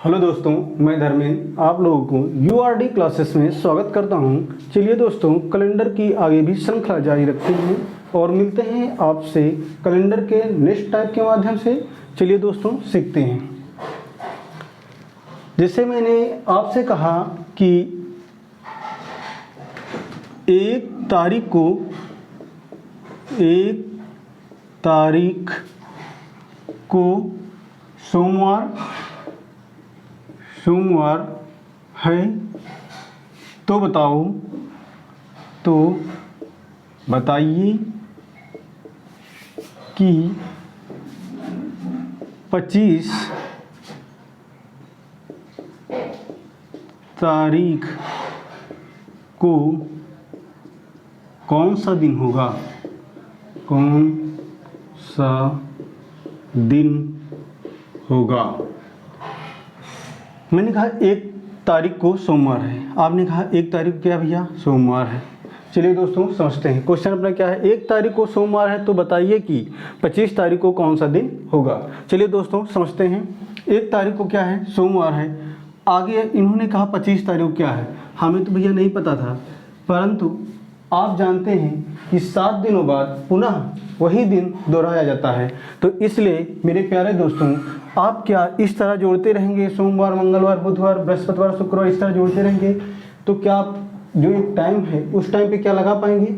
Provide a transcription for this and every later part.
Hello दोस्तों, मैं धर्मेंद्र आप लोगों को यूआरडी क्लासेस में स्वागत करता हूं। चलिए दोस्तों, कैलेंडर की आगे भी श्रृंखला जारी रखते हैं और मिलते हैं आपसे कैलेंडर के नेक्स्ट टाइप के माध्यम से। चलिए दोस्तों, सीखते हैं। जैसे मैंने आपसे कहा कि एक तारीख को सोमवार है, तो बताइए कि 25 तारीख को कौन सा दिन होगा। मैंने कहा 1 तारीख को सोमवार है, आपने कहा 1 तारीख क्या भैया सोमवार है। चलिए दोस्तों, समझते हैं। क्वेश्चन अपना क्या है, 1 तारीख को सोमवार है तो बताइए कि 25 तारीख को कौन सा दिन होगा। चलिए दोस्तों, समझते हैं। 1 तारीख को क्या है, सोमवार है। आगे इन्होंने कहा 25 तारीख को क्या है, हमें तो भैया नहीं पता था, परंतु आप जानते हैं कि 7 दिनों बाद पुनः वही दिन दोहराया जाता है। तो इसलिए मेरे प्यारे दोस्तों, आप क्या इस तरह जोड़ते रहेंगे, सोमवार, मंगलवार, बुधवार, बृहस्पतिवार, शुक्रवार, इस तरह जोड़ते रहेंगे तो क्या आप जो एक टाइम है उस टाइम पे क्या लगा पाएंगे,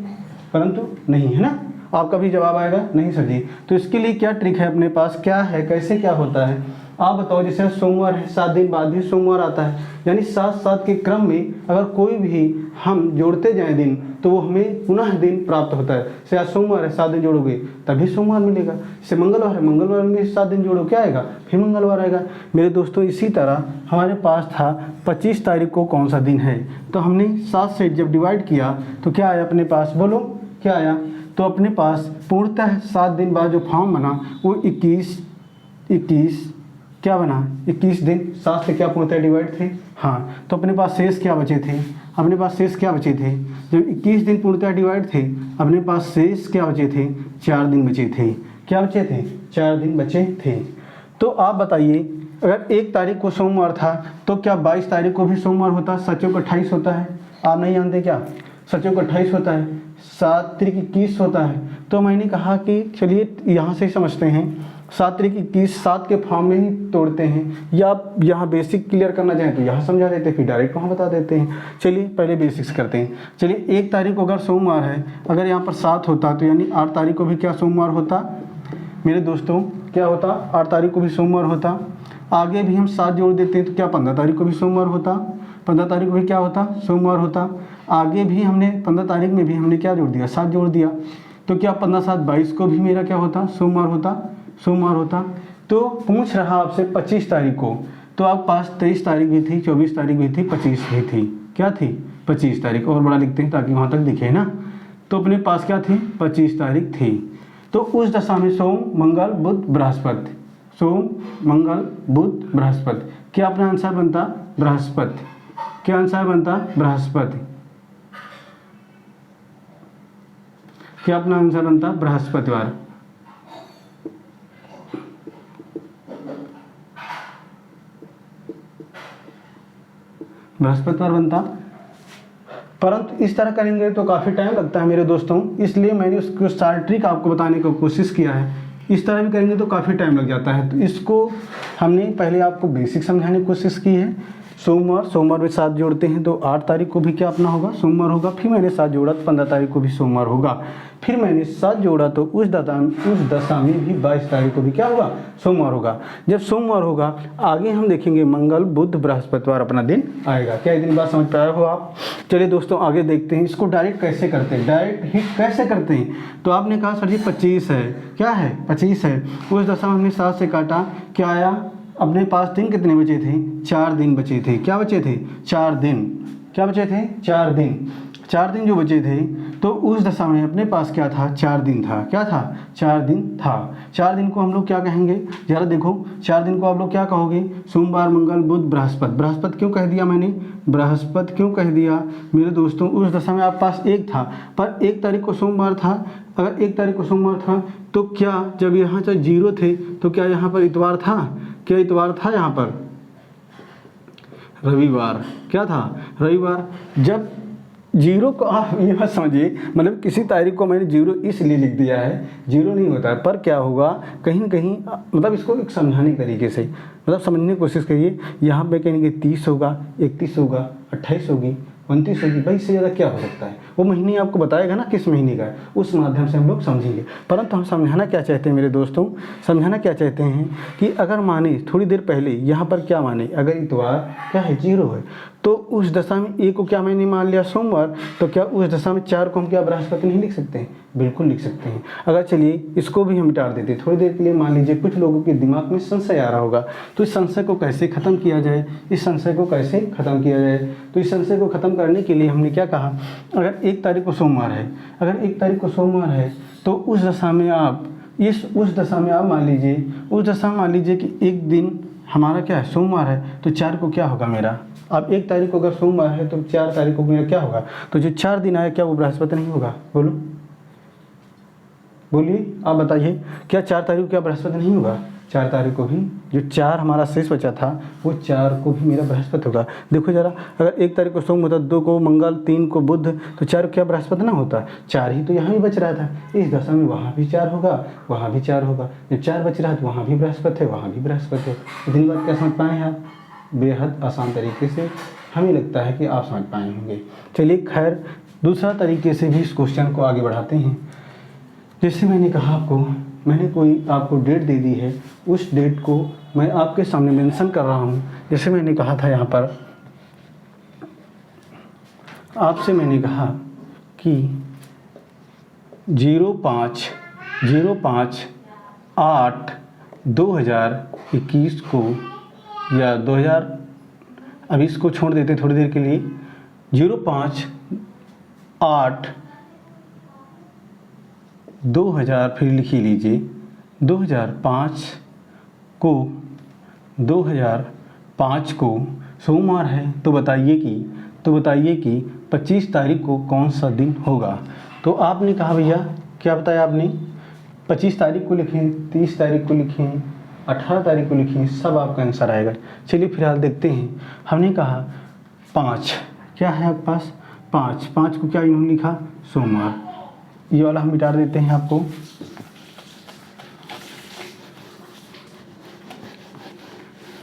परंतु नहीं, है ना। आपका भी जवाब आएगा नहीं सर जी। तो इसके लिए क्या ट्रिक है अपने पास, क्या है, कैसे क्या होता है, आप बताओ। जैसे सोमवार है, 7 दिन बाद भी सोमवार आता है, यानी 7 के क्रम में अगर कोई भी हम जोड़ते जाएं दिन तो वो हमें पुनः दिन प्राप्त होता है। जैसे आज सोमवार है, 7 दिन जोड़ोगे तभी सोमवार मिलेगा। जैसे मंगलवार है, मंगलवार में 7 दिन जोड़ो, क्या आएगा, फिर मंगलवार आएगा। मेरे दोस्तों, इसी तरह हमारे पास था 25 तारीख को कौन सा दिन है, तो हमने 7 से जब डिवाइड किया तो क्या आया अपने पास, बोलो क्या आया। तो अपने पास पूर्णतः 7 दिन बाद जो फॉर्म बना वो 21 क्या बना, 21 दिन। 7 से क्या पूर्णतः डिवाइड थे, हाँ। तो अपने पास शेष क्या बचे थे, जब 21 दिन पूर्णतः डिवाइड थे, अपने पास शेष क्या बचे थे, 4 दिन बचे थे। क्या बचे थे, 4 दिन बचे थे। तो आप बताइए, अगर 1 तारीख को सोमवार था तो क्या 22 तारीख को भी सोमवार होता, 7 को 28 होता है। आप नहीं जानते क्या, 7 को 28 होता है, 7 त्रिक 21 होता है। तो मैंने कहा कि चलिए यहाँ से समझते हैं, 7 त्रिक 21 7 के फॉर्म में ही तोड़ते हैं, या आप यहाँ बेसिक क्लियर करना चाहें तो यहाँ समझा देते हैं, फिर डायरेक्ट वहाँ बता देते हैं। चलिए पहले बेसिक्स करते हैं। चलिए 1 तारीख को अगर सोमवार है, अगर यहाँ पर 7 होता तो यानी 8 तारीख को भी क्या सोमवार होता मेरे दोस्तों, क्या होता, 8 तारीख को भी सोमवार होता। आगे भी हम 7 जोड़ देते हैं तो क्या 15 तारीख को भी सोमवार होता, 15 तारीख को भी क्या होता, सोमवार होता। आगे भी हमने 15 तारीख में भी हमने क्या जोड़ दिया, 7 जोड़ दिया, तो क्या 15 7 22 को भी मेरा क्या होता, सोमवार होता। तो पूछ रहा आपसे 25 तारीख को, तो आपके पास 23 तारीख भी थी, 24 तारीख भी थी, 25 भी थी। क्या थी, 25 तारीख। और बड़ा लिखते हैं ताकि वहाँ तक दिखे ना। तो अपने पास क्या थी, 25 तारीख थी। तो उस दशा में सोम, मंगल, बुध, बृहस्पति, सोम, मंगल, बुध, बृहस्पति। क्या अपना आंसर बनता, बृहस्पति। क्या आंसर बनता, बृहस्पति। क्या अपना आंसर बनता, बृहस्पतिवार। बृहस्पतिवार बनता। परंतु इस तरह करेंगे तो काफ़ी टाइम लगता है मेरे दोस्तों, इसलिए मैंने उसको सारी ट्रिक आपको बताने की कोशिश किया है। इस तरह भी करेंगे तो काफ़ी टाइम लग जाता है, तो इसको हमने पहले आपको बेसिक समझाने की कोशिश की है। सोमवार में 7 जोड़ते हैं तो 8 तारीख को भी क्या अपना होगा, सोमवार होगा। फिर मैंने 7 जोड़ा तो 15 तारीख को भी सोमवार होगा। फिर मैंने 7 जोड़ा तो उस दशा में भी 22 तारीख को भी क्या होगा, सोमवार होगा। जब सोमवार होगा, आगे हम देखेंगे मंगल, बुध, बृहस्पतिवार अपना दिन आएगा। क्या इतनी बात समझ पाए हो आप। चलिए दोस्तों, आगे देखते हैं इसको डायरेक्ट कैसे करते हैं, डायरेक्ट हिट कैसे करते हैं। तो आपने कहा सर जी 25 है, क्या है, 25 है। उस दशा में हमने 7 से काटा, क्या आया, अपने पास दिन कितने बचे थे, 4 दिन बचे थे। क्या बचे थे, 4 दिन। क्या बचे थे, 4 दिन। 4 दिन जो बचे थे, तो उस दशा में अपने पास क्या था, 4 दिन था। क्या था, 4 दिन था। 4 दिन को हम लोग क्या कहेंगे, जरा देखो, 4 दिन को आप लोग क्या कहोगे, सोमवार, मंगल, बुध, बृहस्पति। बृहस्पति क्यों कह दिया मैंने, बृहस्पति क्यों कह दिया मेरे दोस्तों, उस दशा में आपके पास 1 था, पर 1 तारीख को सोमवार था। अगर 1 तारीख को सोमवार था तो क्या जब यहाँ चाहे 0 थे तो क्या यहाँ पर इतवार था, क्या इतवार था यहाँ पर, रविवार। क्या था? रविवार। जब जीरो को आप ये मत समझिए, मतलब किसी तारीख को मैंने जीरो इसलिए लिख दिया है, जीरो नहीं होता है, पर क्या होगा कहीं न कहीं, मतलब इसको एक समझाने के तरीके से मतलब समझने की कोशिश करिए। यहाँ पे कहेंगे 30 होगा, 31 होगा, 28 होगी, 29 होगी, भाई इससे ज़्यादा क्या हो सकता है? वो महीने आपको बताएगा ना किस महीने का है, उस माध्यम से हम लोग समझेंगे। परंतु हम समझाना क्या चाहते हैं मेरे दोस्तों, समझाना क्या चाहते हैं कि अगर माने थोड़ी देर पहले यहाँ पर क्या माने, अगर इतवार क्या है, जीरो है, तो उस दशा में ए को क्या मैंने मान लिया सोमवार, तो क्या उस दशा में 4 को हम क्या बृहस्पति नहीं लिख सकते हैं? बिल्कुल लिख सकते हैं। अगर चलिए इसको भी हम मिटा देते थोड़ी देर के लिए, मान लीजिए कुछ लोगों के दिमाग में संशय आ रहा होगा, तो इस संशय को कैसे ख़त्म किया जाए, इस संशय को कैसे ख़त्म किया जाए? तो इस संशय को ख़त्म करने के लिए हमने क्या कहा, अगर 1 तारीख को सोमवार है, अगर 1 तारीख को सोमवार है, तो उस दशा में आप उस दशा में आप मान लीजिए, उस दशा में मान लीजिए कि एक दिन हमारा क्या है, सोमवार है, तो 4 को क्या होगा मेरा, अब 1 तारीख को अगर सोमवार है तो 4 तारीख को मेरा क्या होगा, तो जो 4 दिन आया क्या वो बृहस्पति नहीं होगा? बोलो, बोलिए, आप बताइए, क्या 4 तारीख को क्या बृहस्पति नहीं होगा? 4 तारीख को भी जो 4 हमारा शेष बचा था वो 4 को भी मेरा बृहस्पति होगा। देखो जरा, अगर 1 तारीख को सोम होता, 2 को मंगल, 3 को बुध, तो 4 को क्या बृहस्पति ना होता? 4 ही तो यहाँ भी बच रहा था, इस दशा में वहाँ भी 4 होगा, वहाँ भी 4 होगा, जब 4 बच रहा है तो वहाँ भी बृहस्पति है, वहाँ भी बृहस्पति है। इतनी बात क्या समझ पाए हैं आप? बेहद आसान तरीके से, हमें लगता है कि आप समझ पाए होंगे। चलिए खैर, दूसरा तरीके से भी इस क्वेश्चन को आगे बढ़ाते हैं। जैसे मैंने कहा आपको, मैंने कोई आपको डेट दे दी है, उस डेट को मैं आपके सामने मेंशन कर रहा हूँ। जैसे मैंने कहा था यहाँ पर आपसे, मैंने कहा कि 05/8/2021 को, या 2000, अब इसको छोड़ देते थोड़ी देर के लिए, 05/8/2000, फिर लिख ही लीजिए 2005 को सोमवार है, तो बताइए कि 25 तारीख को कौन सा दिन होगा? तो आपने कहा भैया, क्या बताया आपने, 25 तारीख को लिखें, 30 तारीख को लिखें, 18 तारीख को लिखें, सब आपका आंसर आएगा। चलिए फिलहाल देखते हैं। हमने कहा 5, क्या है आपके पास 5 को क्या इन्होंने लिखा, सोमवार, ये वाला हम मिटा देते हैं आपको।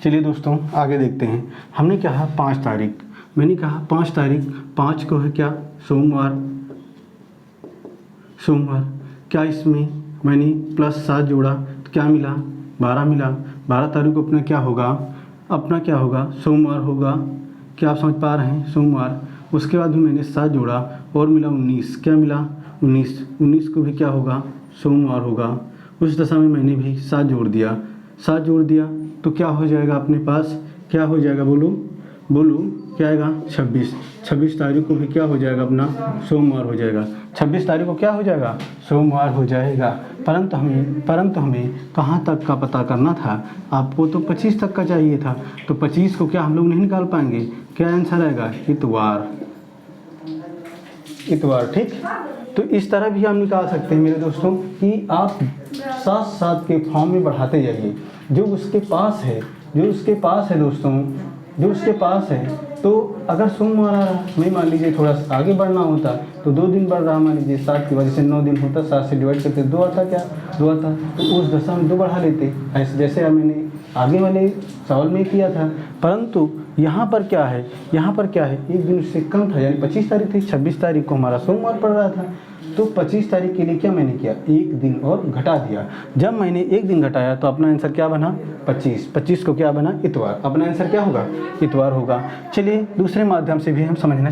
चलिए दोस्तों आगे देखते हैं। हमने कहा 5 तारीख, मैंने कहा 5 तारीख, 5 को है क्या, सोमवार, क्या इसमें मैंने +7 जोड़ा तो क्या मिला, 12 मिला। 12 तारीख को अपना क्या होगा, सोमवार होगा। क्या आप समझ पा रहे हैं, सोमवार। उसके बाद भी मैंने 7 जोड़ा और मिला 19, क्या मिला, 19 को भी क्या होगा, सोमवार होगा। उस दशा में मैंने भी 7 जोड़ दिया तो क्या हो जाएगा अपने पास, क्या हो जाएगा, बोलो क्या आएगा, 26 तारीख को भी क्या हो जाएगा अपना, सोमवार हो जाएगा। 26 तारीख को क्या हो जाएगा, सोमवार हो जाएगा। परंतु हमें कहाँ तक का पता करना था, आपको तो 25 तक का चाहिए था, तो 25 को क्या हम लोग नहीं निकाल पाएंगे, क्या आंसर आएगा, इतवार। ठीक, तो इस तरह भी हम निकाल सकते हैं मेरे दोस्तों कि आप साथ के फॉर्म में बढ़ाते जाइए। जो उसके पास है दोस्तों, जो उसके पास है, तो अगर सोमवार आ रहा, मैं मान लीजिए थोड़ा सा आगे बढ़ना होता तो 2 दिन बढ़ रहा, मान लीजिए 7 की वजह से 9 दिन होता, 7 से डिवाइड करते 2 आता, तो उस दशा में 2 बढ़ा लेते, ऐसे जैसे मैंने आगे वाले सवाल में किया था। परंतु यहाँ पर क्या है, एक दिन उससे कम था, यानी 25 तारीख थी, 26 तारीख को हमारा सोमवार पड़ रहा था, तो 25 तारीख के लिए क्या मैंने किया, 1 दिन और घटा दिया। जब मैंने 1 दिन घटाया तो अपना आंसर क्या बना, 25 को क्या बना, इतवार। अपना आंसर क्या होगा, इतवार होगा। चलिए दूसरे माध्यम से भी हम समझना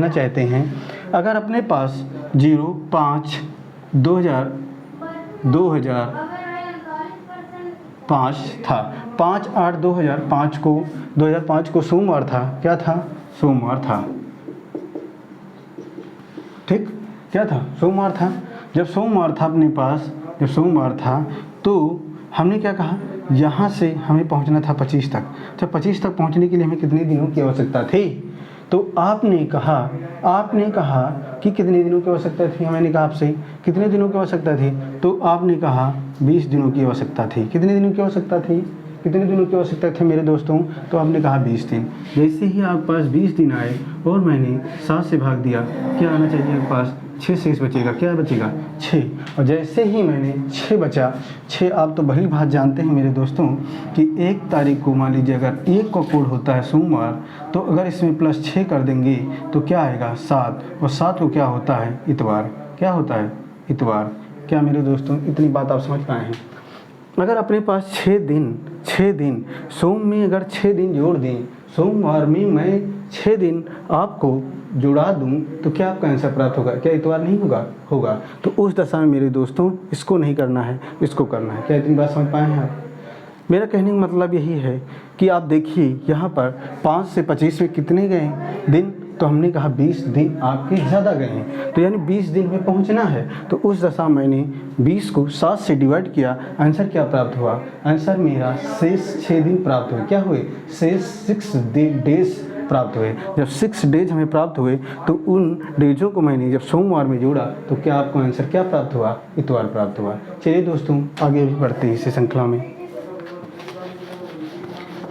चाहते हैं। अगर अपने पास 05/2005 था, 5/8/2005 को सोमवार था, क्या था, सोमवार था। ठीक, क्या था, सोमवार था। जब सोमवार था अपने पास, तो हमने क्या कहा, यहाँ से हमें पहुँचना था 25 तक। जब 25 तक पहुँचने के लिए हमें कितने दिनों की आवश्यकता थी, तो आपने कहा कि कितने दिनों की आवश्यकता थी, मैंने कहा आपसे कितने दिनों की आवश्यकता थी, तो आपने कहा 20 दिनों की आवश्यकता थी। कितने दिनों की आवश्यकता थी, कितने दिनों की आवश्यकता थे मेरे दोस्तों? तो आपने कहा 20 दिन। जैसे ही आपके पास 20 दिन आए और मैंने 7 से भाग दिया, क्या आना चाहिए आपके पास? 6 शेष बचेगा। क्या बचेगा? 6। और जैसे ही मैंने 6 बचा, 6 आप तो भली भांति जानते हैं मेरे दोस्तों कि 1 तारीख को मान लीजिए अगर 1 का कोड होता है सोमवार, तो अगर इसमें +6 कर देंगे तो क्या आएगा? 7। और 7 को क्या होता है? इतवार। क्या होता है? इतवार। क्या मेरे दोस्तों इतनी बात आप समझ पाए हैं? अगर अपने पास 6 दिन सोम में अगर 6 दिन जोड़ दें, सोमवार में मैं 6 दिन आपको जुड़ा दूं, तो क्या आपका आंसर प्राप्त होगा? क्या इतवार नहीं होगा। तो उस दशा में मेरे दोस्तों इसको नहीं करना है, इसको करना है। क्या इतनी बात समझ पाए हैं आप? मेरा कहने का मतलब यही है कि आप देखिए यहाँ पर 5 से 25 में कितने गए दिन? तो हमने कहा 20 दिन आपके ज़्यादा गए हैं, तो यानी 20 दिन में पहुँचना है। तो उस दशा मैंने 20 को 7 से डिवाइड किया। आंसर क्या प्राप्त हुआ? आंसर मेरा शेष 6 दिन प्राप्त हुए। क्या हुए? शेष 6 डेज प्राप्त हुए। जब 6 डेज हमें प्राप्त हुए तो उन डेजों को मैंने जब सोमवार में जोड़ा तो क्या आपको आंसर क्या प्राप्त हुआ? इतवार प्राप्त हुआ। चलिए दोस्तों आगे भी बढ़ते हैं इसी श्रृंखला में।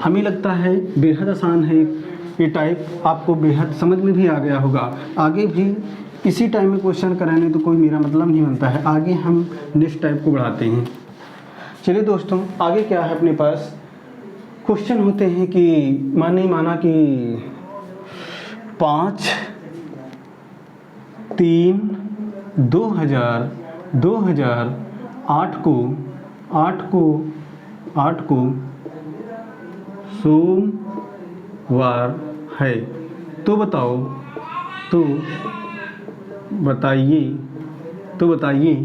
हमें लगता है बेहद आसान है ये टाइप, आपको बेहद समझ में भी आ गया होगा। आगे भी इसी टाइम में क्वेश्चन कराने तो कोई मेरा मतलब नहीं बनता है। आगे हम नेक्स्ट टाइप को बढ़ाते हैं। चलिए दोस्तों आगे क्या है अपने पास? क्वेश्चन होते हैं कि माना कि 5/3/2008 को सोमवार है, तो बताइए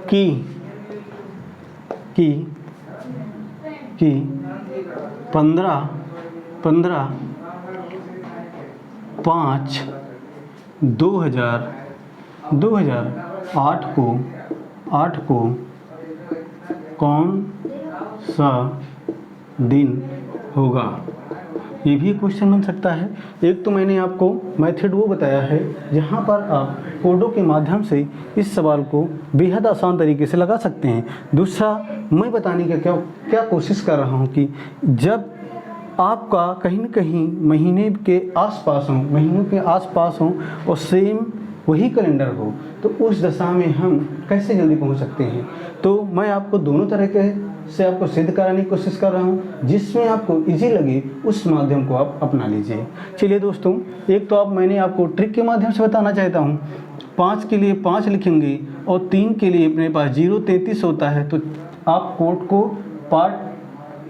कि 15/5/2008 को कौन सा दिन होगा? ये भी क्वेश्चन बन सकता है। एक तो मैंने आपको मेथड वो बताया है जहाँ पर आप कोडों के माध्यम से इस सवाल को बेहद आसान तरीके से लगा सकते हैं। दूसरा मैं बताने का क्या कोशिश कर रहा हूँ कि जब आपका कहीं न कहीं महीनों के आसपास हो और सेम वही कैलेंडर हो, तो उस दशा में हम कैसे जल्दी पहुंच सकते हैं? तो मैं आपको दोनों तरीके से आपको सिद्ध कराने की कोशिश कर रहा हूं, जिसमें आपको इजी लगे उस माध्यम को आप अपना लीजिए। चलिए दोस्तों, एक तो मैंने आपको ट्रिक के माध्यम से बताना चाहता हूं। 5 के लिए 5 लिखेंगे और 3 के लिए अपने पास 0-33 होता है, तो आप कोड को पार्ट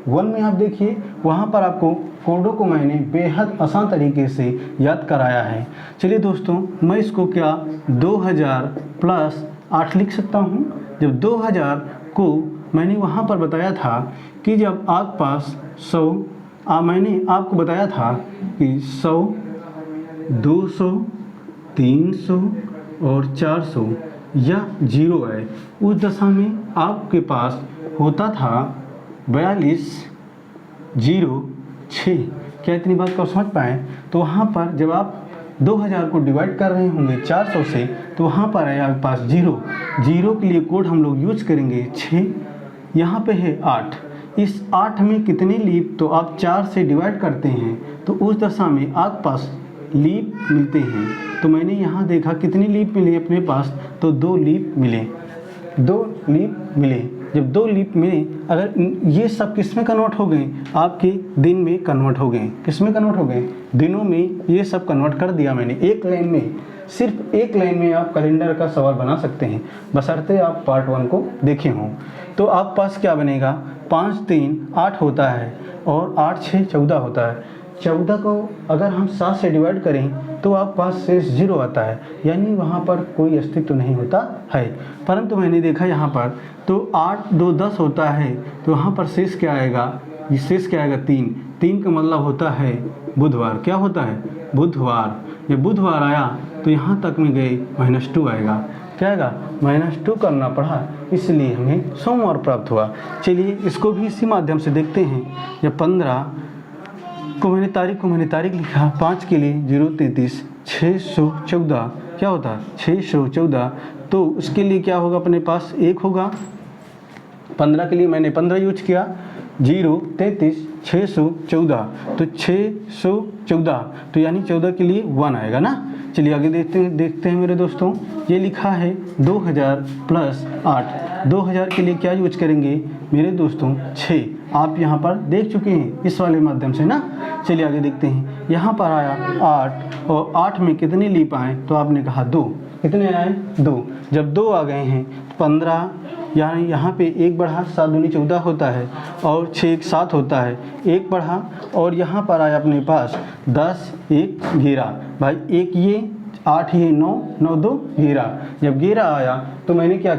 1 में आप देखिए, वहाँ पर आपको कोडों को मैंने बेहद आसान तरीके से याद कराया है। चलिए दोस्तों, मैं इसको क्या 2000 + 8 लिख सकता हूँ। जब 2000 को मैंने वहाँ पर बताया था कि जब आपके पास 100 मैंने आपको बताया था कि 100, 200, 300 और 400 या 0 है, उस दशा में आपके पास होता था 4206। क्या इतनी बात को समझ पाएँ? तो वहाँ पर जब आप 2000 को डिवाइड कर रहे होंगे 400 से, तो वहाँ पर है आपके पास 0 के लिए कोड हम लोग यूज करेंगे 6। यहाँ पे है 8। इस 8 में कितने लीप? तो आप 4 से डिवाइड करते हैं तो उस दशा में आपके पास लीप मिलते हैं। तो मैंने यहाँ देखा कितने लीप मिले अपने पास? तो 2 लीप मिले। 2 लीप मिले। जब 2 लीप मिले, अगर ये सब किस में कन्वर्ट हो गए? आपके दिन में कन्वर्ट हो गए। किस में कन्वर्ट हो गए? दिनों में। ये सब कन्वर्ट कर दिया मैंने एक लाइन में। सिर्फ एक लाइन में आप कैलेंडर का सवाल बना सकते हैं, बशर्ते आप पार्ट 1 को देखे हों। तो आप पास क्या बनेगा? 5 3 8 होता है और 8 6 14 होता है। 14 को अगर हम 7 से डिवाइड करें तो आपके पास शेष 0 आता है, यानी वहाँ पर कोई अस्तित्व नहीं होता है। परंतु मैंने देखा यहाँ पर तो 8 2 10 होता है, तो वहाँ पर शेष क्या आएगा? ये शेष क्या आएगा? 3 का मतलब होता है बुधवार। क्या होता है? बुधवार। जब बुधवार आया तो यहाँ तक में गए -2 आएगा। क्या आएगा? -2 करना पड़ा, इसलिए हमें सोमवार प्राप्त हुआ। चलिए इसको भी इसी माध्यम से देखते हैं। जब 15 को मैंने तारीख लिखा, 5 के लिए 033, 614 क्या होता है? 614। तो उसके लिए क्या होगा? अपने पास 1 होगा। 15 के लिए मैंने 15 यूज किया, 0 33 614, तो 614, तो यानी 14 के लिए 1 आएगा ना। चलिए आगे देखते हैं मेरे दोस्तों। ये लिखा है 2000 प्लस 8, 2000 के लिए क्या यूज करेंगे मेरे दोस्तों 6। आप यहाँ पर देख चुके हैं इस वाले माध्यम से ना। चलिए आगे देखते हैं। यहाँ पर आया 8 और 8 में कितने लीप आए, तो आपने कहा 2। कितने आए 2। जब 2 आ गए हैं 15, यानी यहाँ पे 1 बढ़ा, 7 दूनी 14 होता है और 6 1 7 होता है, 1 बढ़ा और यहाँ पर आया अपने पास 10 1 11, भाई 1 ये 8 ये 9 9 2 11। जब 11 आया तो मैंने क्या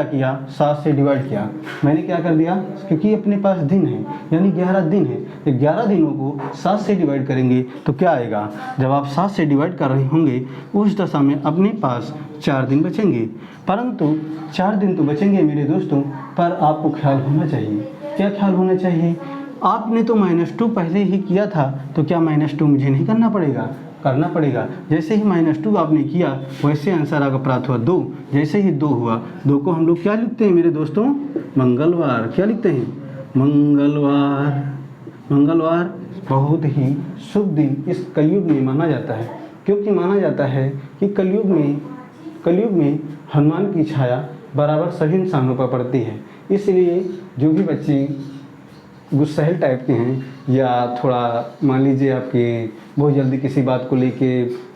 किया 7 से डिवाइड किया। मैंने क्या कर दिया, क्योंकि अपने पास दिन है यानी 11 दिन है, तो 11 दिनों को 7 से डिवाइड करेंगे तो क्या आएगा। जब आप 7 से डिवाइड कर रहे होंगे उस दशा में अपने पास 4 दिन बचेंगे, परंतु 4 दिन तो बचेंगे मेरे दोस्तों, पर आपको ख्याल होना चाहिए। क्या ख्याल होना चाहिए, आपने तो -2 पहले ही किया था, तो क्या -2 मुझे नहीं करना पड़ेगा, करना पड़ेगा। जैसे ही -2 आपने किया वैसे आंसर आपका प्राप्त हुआ 2। जैसे ही 2 हुआ, 2 को हम लोग क्या लिखते हैं मेरे दोस्तों, मंगलवार। क्या लिखते हैं, मंगलवार। मंगलवार बहुत ही शुभ दिन इस कलयुग में माना जाता है, क्योंकि माना जाता है कि कलयुग में हनुमान की छाया बराबर सभी इंसानों पर पड़ती है। इसलिए जो भी बच्चे गुस्सैल टाइप के हैं या थोड़ा मान लीजिए आपके बहुत जल्दी किसी बात को लेके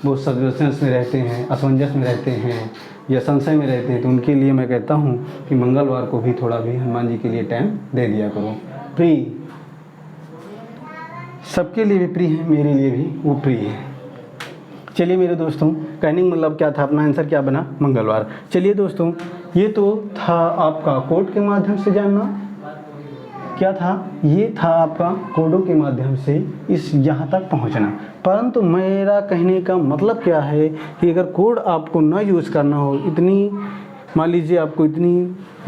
बहुत सदवसंस में रहते हैं, असमंजस में रहते हैं या संशय में रहते हैं, तो उनके लिए मैं कहता हूँ कि मंगलवार को भी थोड़ा भी हनुमान जी के लिए टाइम दे दिया करो। प्रिय सबके लिए भी प्रिय है, मेरे लिए भी वो प्रिय है। चलिए मेरे दोस्तों, कहने का मतलब क्या था, अपना आंसर क्या बना, मंगलवार। चलिए दोस्तों, ये तो था आपका कोड के माध्यम से जानना। क्या था, ये था आपका कोडों के माध्यम से इस यहाँ तक पहुँचना। परंतु मेरा कहने का मतलब क्या है कि अगर कोड आपको न यूज़ करना हो, इतनी मान लीजिए आपको इतनी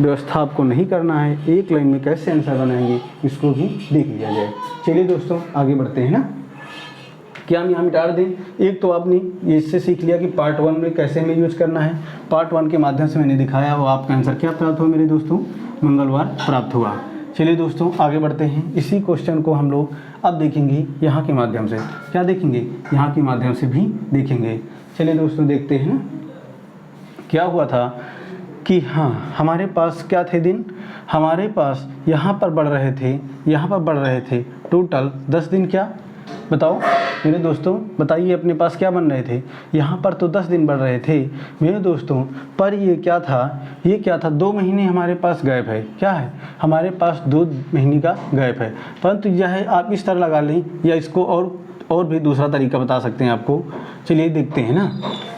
व्यवस्था आपको नहीं करना है, एक लाइन में कैसे आंसर बनाएंगे इसको भी देख लिया जाए। चलिए दोस्तों आगे बढ़ते हैं ना। क्या हम यहाँ मिटा दें, एक तो आपने इससे सीख लिया कि पार्ट 1 में कैसे हमें यूज करना है। पार्ट 1 के माध्यम से मैंने दिखाया, वो आपका आंसर क्या प्राप्त हुआ मेरे दोस्तों, मंगलवार प्राप्त हुआ। चलिए दोस्तों आगे बढ़ते हैं। इसी क्वेश्चन को हम लोग अब देखेंगे यहाँ के माध्यम से। क्या देखेंगे, यहाँ के माध्यम से भी देखेंगे। चलिए दोस्तों देखते हैं क्या हुआ था कि हाँ, हमारे पास क्या थे दिन, हमारे पास यहाँ पर बढ़ रहे थे टोटल 10 दिन। क्या बताओ मेरे दोस्तों, बताइए अपने पास क्या बन रहे थे, यहाँ पर तो 10 दिन बढ़ रहे थे मेरे दोस्तों। पर ये क्या था 2 महीने हमारे पास गैप है। क्या है, हमारे पास 2 महीने का गैप है। परंतु यह आप इस तरह लगा लें या इसको और भी दूसरा तरीका बता सकते हैं आपको। चलिए देखते हैं ना।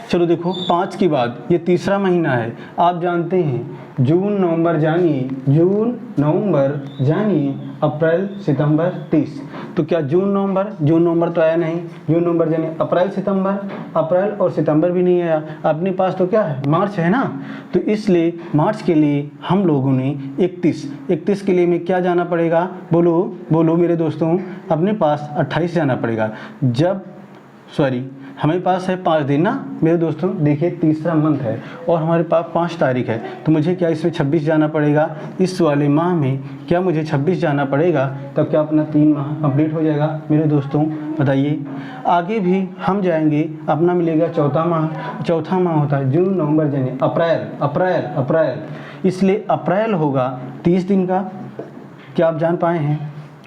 चलो देखो, 5 के बाद ये तीसरा महीना है। आप जानते हैं जून नवंबर जानिए अप्रैल सितंबर 30। तो क्या जून नवंबर तो आया नहीं, जून नवंबर जानिए अप्रैल और सितंबर भी नहीं आया। अपने पास तो क्या है, मार्च है ना। तो इसलिए मार्च के लिए हम लोगों ने 31 के लिए में क्या जाना पड़ेगा, बोलो मेरे दोस्तों, अपने पास 28 जाना पड़ेगा। हमारे पास है 5 दिन ना मेरे दोस्तों। देखिए तीसरा मंथ है और हमारे पास 5 तारीख है, तो मुझे क्या इसमें 26 जाना पड़ेगा। इस वाले माह में क्या मुझे 26 जाना पड़ेगा, तब क्या अपना 3 माह कंप्लीट हो जाएगा मेरे दोस्तों। बताइए आगे भी हम जाएंगे, अपना मिलेगा चौथा माह होता है जून नवंबर जानिए अप्रैल। इसलिए अप्रैल होगा 30 दिन का, क्या आप जान पाए हैं।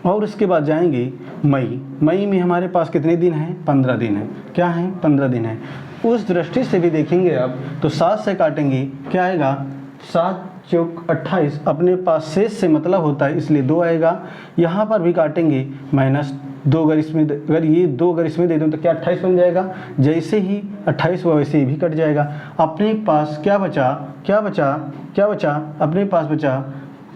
और उसके बाद जाएंगे मई में हमारे पास कितने दिन हैं, 15 दिन है। क्या है, 15 दिन है। उस दृष्टि से भी देखेंगे आप तो 7 से काटेंगे, क्या आएगा, 7 चौक 28। अपने पास शेष से मतलब होता है इसलिए 2 आएगा। यहाँ पर भी काटेंगे -2, अगर ये 2 अगर इसमें दे दूँ तो क्या 28 बन जाएगा। जैसे ही 28 हुआ वैसे ही भी कट जाएगा। अपने पास क्या बचा,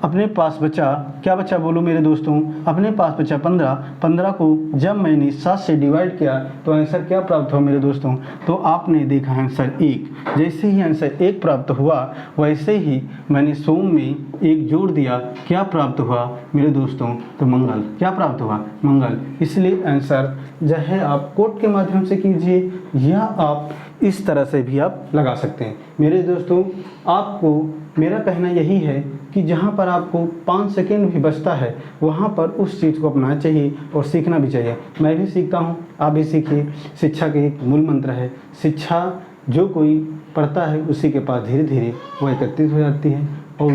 अपने पास बचा क्या बचा, बोलो मेरे दोस्तों, अपने पास बचा 15 को जब मैंने 7 से डिवाइड किया तो आंसर क्या प्राप्त हुआ मेरे दोस्तों। तो आपने देखा आंसर 1। जैसे ही आंसर 1 प्राप्त हुआ वैसे ही मैंने सोम में 1 जोड़ दिया, क्या प्राप्त हुआ मेरे दोस्तों, तो मंगल। क्या प्राप्त हुआ, मंगल। इसलिए आंसर चाहे आप कोड के माध्यम से कीजिए या आप इस तरह से भी आप लगा सकते हैं मेरे दोस्तों। आपको मेरा कहना यही है कि जहाँ पर आपको 5 सेकेंड भी बचता है वहाँ पर उस चीज़ को अपनाना चाहिए और सीखना भी चाहिए। मैं भी सीखता हूँ, आप भी सीखिए। शिक्षा के एक मूल मंत्र है, शिक्षा जो कोई पढ़ता है उसी के पास धीरे धीरे वो एकत्रित हो जाती है और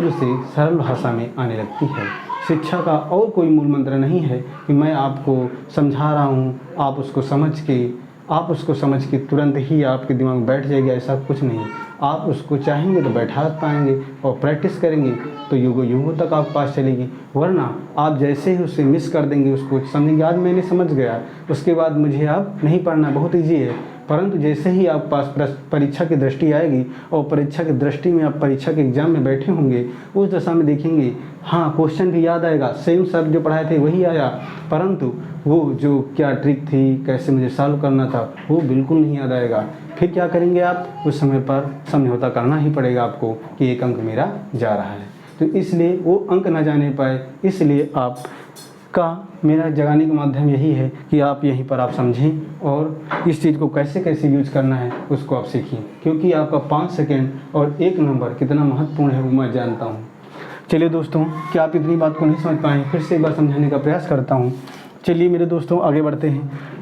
उसे सरल भाषा में आने लगती है। शिक्षा का और कोई मूल मंत्र नहीं है कि मैं आपको समझा रहा हूँ, आप उसको समझ के तुरंत ही आपके दिमाग में बैठ जाएगी, ऐसा कुछ नहीं। आप उसको चाहेंगे तो बैठा पाएंगे और प्रैक्टिस करेंगे तो युगों तक आप पास चलेगी। वरना आप जैसे ही उसे मिस कर देंगे, उसको समझेंगे आज मैंने समझ गया, उसके बाद मुझे अब नहीं पढ़ना, बहुत ईजी है। परंतु जैसे ही आप पास परीक्षा की दृष्टि आएगी और परीक्षा की दृष्टि में आप परीक्षा के एग्जाम में बैठे होंगे, उस दशा में देखेंगे हाँ क्वेश्चन भी याद आएगा, सेम सब जो पढ़ाए थे वही आया, परंतु वो जो क्या ट्रिक थी, कैसे मुझे सॉल्व करना था, वो बिल्कुल नहीं याद आएगा। फिर क्या करेंगे आप, उस समय पर समझौता करना ही पड़ेगा आपको कि एक अंक मेरा जा रहा है। तो इसलिए वो अंक ना जाने पाए, इसलिए आप का मेरा जगाने का माध्यम यही है कि आप यहीं पर आप समझें और इस चीज़ को कैसे कैसे यूज करना है उसको आप सीखिए, क्योंकि आपका 5 सेकेंड और 1 नंबर कितना महत्वपूर्ण है वो मैं जानता हूँ। चलिए दोस्तों, क्या आप इतनी बात को नहीं समझ पाए, फिर से एक बार समझाने का प्रयास करता हूँ। चलिए मेरे दोस्तों आगे बढ़ते हैं।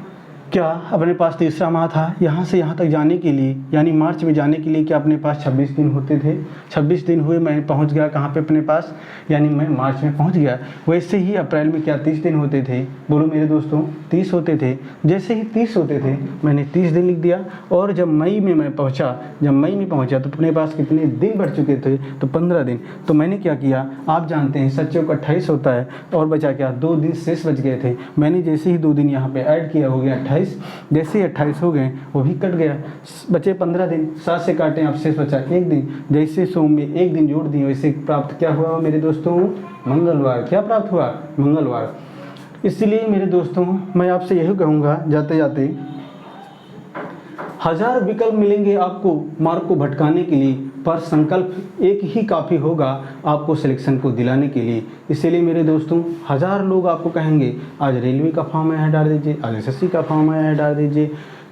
क्या अपने पास तीसरा माह था, यहाँ से यहाँ तक जाने के लिए यानी मार्च में जाने के लिए क्या अपने पास 26 दिन होते थे। 26 दिन हुए, मैं पहुँच गया कहाँ पे अपने पास, यानी मैं मार्च में पहुँच गया। वैसे ही अप्रैल में क्या 30 दिन होते थे, बोलो मेरे दोस्तों 30 होते थे। जैसे ही 30 होते थे मैंने 30 दिन लिख दिया। और जब मई में पहुँचा तो अपने पास कितने दिन बढ़ चुके थे, तो 15 दिन। तो मैंने क्या किया, आप जानते हैं 7 चौक 28 होता है और बचा क्या 2 दिन शेष बच गए थे। मैंने जैसे ही 2 दिन यहाँ पे ऐड किया, हो गया 28। जैसे ही 28 हो गए वो भी कट गया, बचे 15 दिन। 7 से काटें आप, शेष बचा 1 दिन। जैसे सोम में 1 दिन जोड़ दिए, वैसे प्राप्त क्या हुआ मेरे दोस्तों, मंगलवार। क्या प्राप्त हुआ, मंगलवार। इसलिए मेरे दोस्तों मैं आपसे यही कहूँगा, जाते जाते 1000 विकल्प मिलेंगे आपको मार्क को भटकाने के लिए, पर संकल्प एक ही काफ़ी होगा आपको सिलेक्शन को दिलाने के लिए। इसीलिए मेरे दोस्तों 1000 लोग आपको कहेंगे आज रेलवे का फॉर्म आया है डाल दीजिए, आज एसएससी का फॉर्म आया है डाल दीजिए,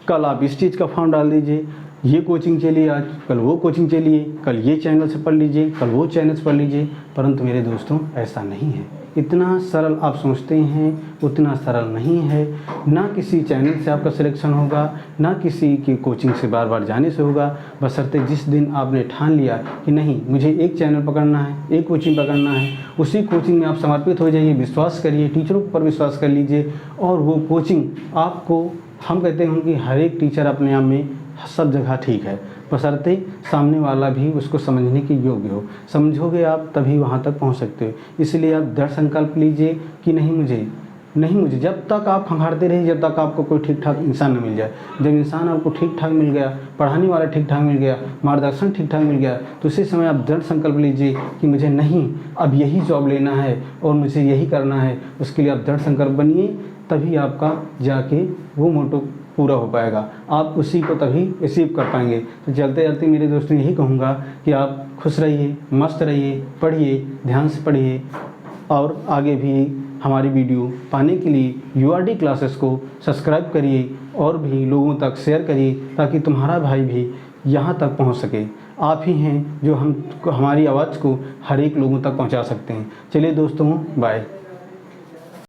कल आप इस चीज़ का फॉर्म डाल दीजिए, ये कोचिंग चलिए आज, कल वो कोचिंग चलिए, कल ये चैनल से पढ़ लीजिए, कल वो चैनल से पढ़ लीजिए। परंतु मेरे दोस्तों ऐसा नहीं है। इतना सरल आप सोचते हैं उतना सरल नहीं है। ना किसी चैनल से आपका सिलेक्शन होगा, ना किसी की कोचिंग से बार बार जाने से होगा, बशर्ते जिस दिन आपने ठान लिया कि नहीं मुझे एक चैनल पकड़ना है, एक कोचिंग पकड़ना है, उसी कोचिंग में आप समर्पित हो जाइए, विश्वास करिए, टीचरों पर विश्वास कर लीजिए। और वो कोचिंग आपको, हम कहते हैं कि हर एक टीचर अपने आप में सब जगह ठीक है, बशर्ते सामने वाला भी उसको समझने के योग्य हो। समझोगे आप तभी वहाँ तक पहुँच सकते हो। इसलिए आप दृढ़ संकल्प लीजिए कि नहीं मुझे, जब तक आप खंगारते रहिए, जब तक आपको कोई ठीक ठाक इंसान न मिल जाए। जब इंसान आपको ठीक ठाक मिल गया, पढ़ाने वाला ठीक ठाक मिल गया, मार्गदर्शन ठीक ठाक मिल गया, तो उसी समय आप दृढ़ संकल्प लीजिए कि मुझे नहीं अब यही जॉब लेना है और मुझे यही करना है। उसके लिए आप दृढ़ संकल्प बनिए, तभी आपका जाके वो मोटो पूरा हो पाएगा, आप उसी को तभी अचीव कर पाएंगे। तो चलते चलते मेरे दोस्तों यही कहूँगा कि आप खुश रहिए, मस्त रहिए, पढ़िए, ध्यान से पढ़िए और आगे भी हमारी वीडियो पाने के लिए यूआरडी क्लासेस को सब्सक्राइब करिए और भी लोगों तक शेयर करिए, ताकि तुम्हारा भाई भी यहाँ तक पहुँच सके। आप ही हैं जो हमारी आवाज़ को हर एक लोगों तक पहुँचा सकते हैं। चलिए दोस्तों, बाय।